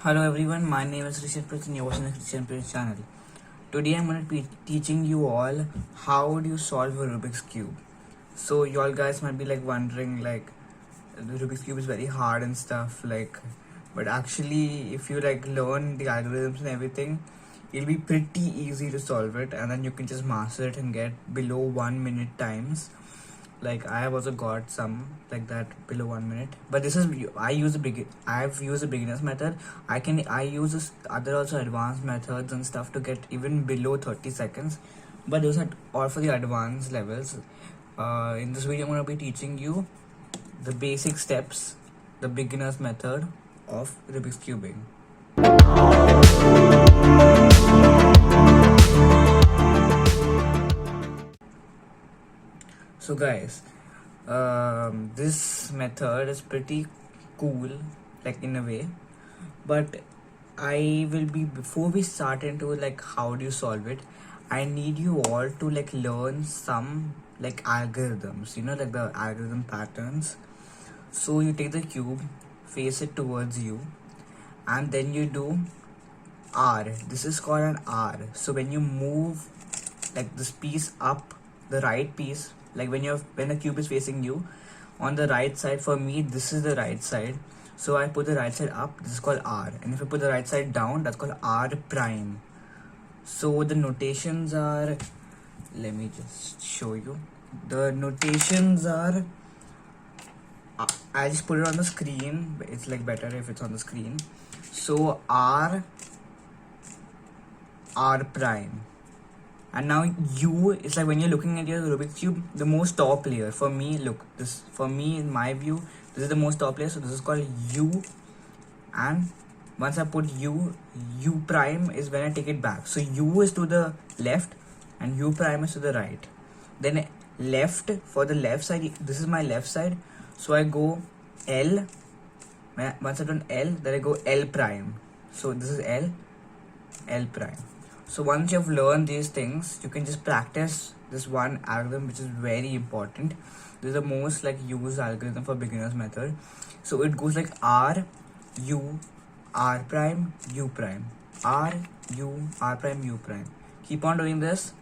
Hello everyone, my name is Richard Prince and you're watching the Christian Prince channel. Today I'm going to be teaching you all how do you solve a Rubik's Cube. So you all guys might be like wondering like the Rubik's Cube is very hard and stuff but actually if you like learn the algorithms and everything, it'll be pretty easy to solve it and then you can just master it and get below 1 minute times. Like I have also got some like that below 1 minute, but this is I've used a beginner's method. I use this other also advanced methods and stuff to get even below 30 seconds, but those are all for the advanced levels. In this video I'm going to be teaching you the basic steps, the beginner's method of Rubik's cubing. So guys, this method is pretty cool, like in a way, but before we start into like how do you solve it, I need you all to like learn some like algorithms, like the algorithm patterns. So you take the cube, face it towards you, and then you do R. This is called an R. So when you move like this piece up, the right piece, like when the cube is facing you on the right side, for me this is the right side, so I put the right side up, this is called R, and if I put the right side down, that's called R prime. So the notations are, let me just show you. The notations are, I just put it on the screen, it's like better if it's on the screen. So R prime. And now U is like when you're looking at your Rubik's cube, the most top layer. For me, look, this for me in my view, this is the most top layer. So this is called U, and once I put U prime is when I take it back. So U is to the left and U prime is to the right. Then left, for the left side, this is my left side. So I go L. Once I've done L, then I go L prime. So this is L prime. So once you've learned these things, you can just practice this one algorithm, which is very important. This is the most like used algorithm for beginners method. So it goes like R, U, R prime, U prime, R, U, R prime, U prime. Keep on doing this,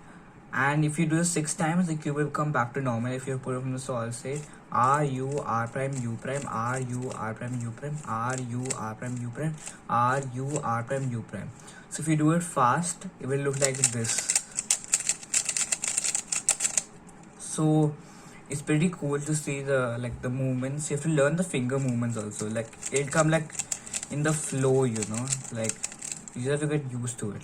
and if you do this 6 times, the cube will come back to normal. If you put it from the solid state, R, U, R prime, U prime, R, U, R prime, U prime, R, U, R prime, U prime, R, U, R prime, U prime. So if you do it fast, it will look like this. So it's pretty cool to see the movements. You have to learn the finger movements also. Like it come like in the flow, like you have to get used to it.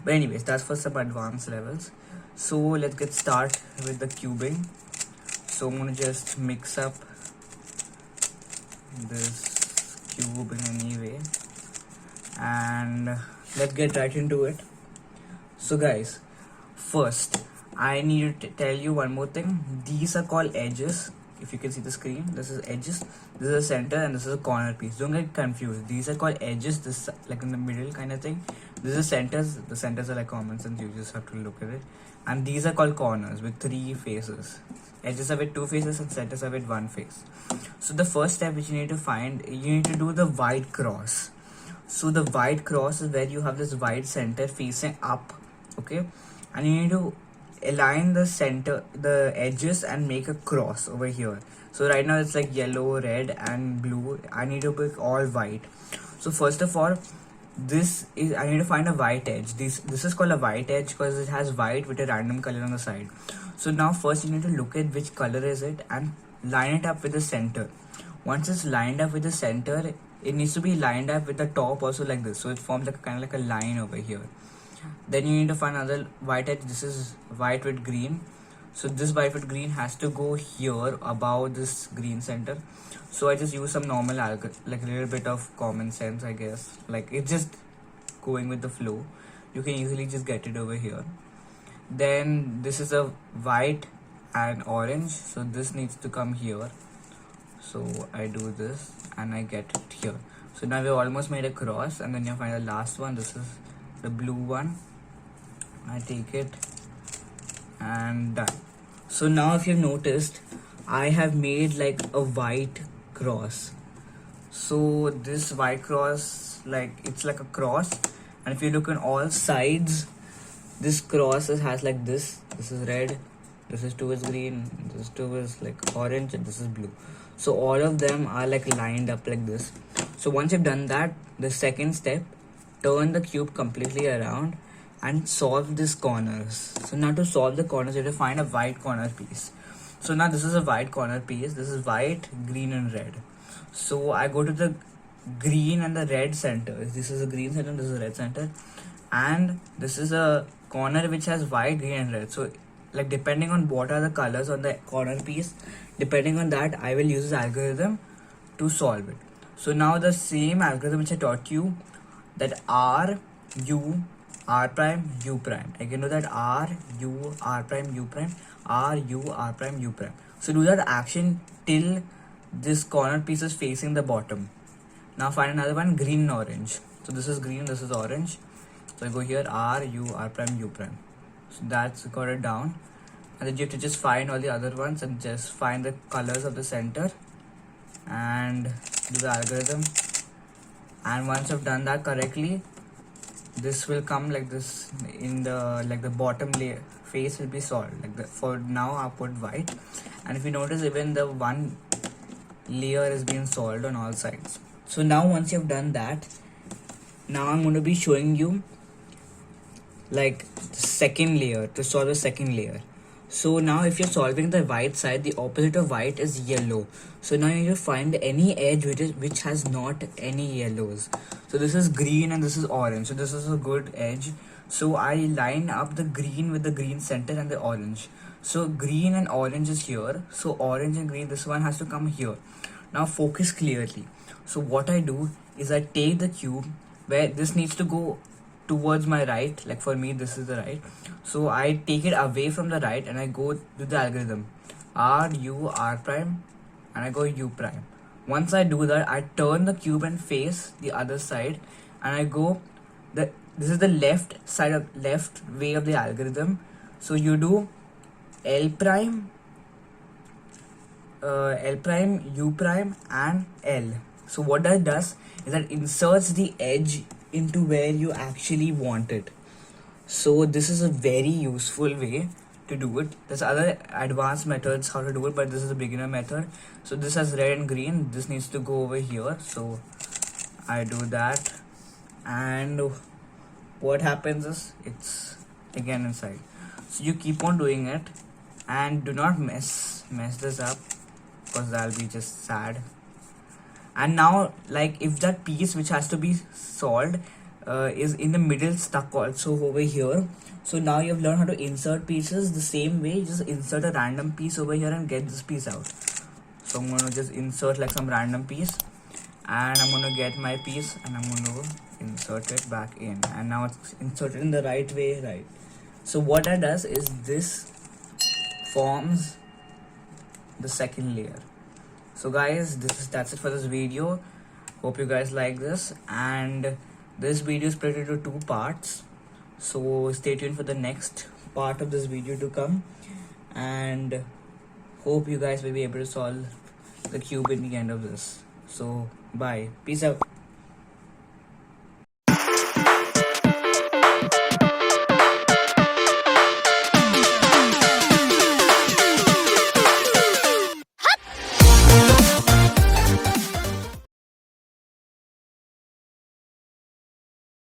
But anyways, that's for some advanced levels. So let's get started with the cubing. So I'm gonna just mix up this cube in any way, and let's get right into it. So guys, first I need to tell you one more thing. These are called edges. If you can see the screen, this is edges, this is a center, and this is a corner piece. Don't get confused. These are called edges. This like in the middle kind of thing. This is centers. The centers are like common sense. You just have to look at it. And these are called corners with 3 faces. Edges are with 2 faces and centers are with 1 face. So the first step which you need to find, you need to do the white cross. So the white cross is where you have this white center facing up, okay, and you need to align the center, the edges, and make a cross over here. So right now it's like yellow, red, and blue. I need to pick all white. So first of all, I need to find a white edge. This is called a white edge because it has white with a random color on the side. So now first you need to look at which color is it and line it up with the center. Once it's lined up with the center, it needs to be lined up with the top also like this, so it forms like kind of like a line over here. Then you need to find another white edge. This is white with green, so this white with green has to go here above this green center. So I just use some normal like a little bit of common sense, I guess. Like it's just going with the flow. You can easily just get it over here. Then this is a white and orange, so this needs to come here. So I do this and I get it here. So now we've almost made a cross, and then you find the last one. This is the blue one. I take it and done. So now if you've noticed, I have made like a white cross. So this white cross like it's like a cross, and if you look on all sides, this cross has like this is red, this is two is green, this two is like orange, and this is blue. So all of them are like lined up like this. So once you've done that, the second step, turn the cube completely around and solve these corners. So now to solve the corners, you have to find a white corner piece. So now this is a white corner piece, this is white, green and red. So I go to the green and the red center. This is a green center, this is a red center, and this is a corner which has white, green and red. So like depending on what are the colors on the corner piece, depending on that I will use this algorithm to solve it. So now the same algorithm which I taught you, that R, U, R prime, U prime. I can do that R, U, R prime, U prime, R, U, R prime, U prime. So do that action till this corner piece is facing the bottom. Now find another one, green and orange. So this is green, this is orange. So I go here, R, U, R prime, U prime. So that's got it down. And then you have to just find all the other ones and just find the colors of the center and do the algorithm. And once you've done that correctly, this will come like this in the like the bottom layer face will be solved like that. For now I put white, and if you notice, even the one layer is being solved on all sides. So now once you've done that, now I'm going to be showing you like the second layer, to solve the second layer. So now if you're solving the white side, the opposite of white is yellow. So now you need to find any edge which has not any yellows. So this is green and this is orange. So this is a good edge. So I line up the green with the green center and the orange. So green and orange is here. So orange and green, this one has to come here. Now focus clearly. So what I do is I take the cube where this needs to go towards my right, like for me this is the right. So I take it away from the right and I go to the algorithm R, U, R prime, and I go U prime. Once I do that, I turn the cube and face the other side, and I go this is the left side of left way of the algorithm. So you do L prime, U prime and L. So what that does is that inserts the edge into where you actually want it. So this is a very useful way to do it. There's other advanced methods how to do it, but this is a beginner method. So this has red and green, this needs to go over here. So I do that, and what happens is it's again inside. So you keep on doing it, and do not mess this up, because that'll be just sad. And now, like, if that piece which has to be solved is in the middle stuck also over here, so now you've learned how to insert pieces the same way. You just insert a random piece over here and get this piece out. So I'm going to just insert like some random piece, and I'm going to get my piece and I'm going to insert it back in, and now it's inserted in the right way, right? So what that does is this forms the second layer. So guys, that's it for this video. Hope you guys like this, and this video is split into 2 parts. So stay tuned for the next part of this video to come, and hope you guys will be able to solve the cube in the end of this. So bye, peace out.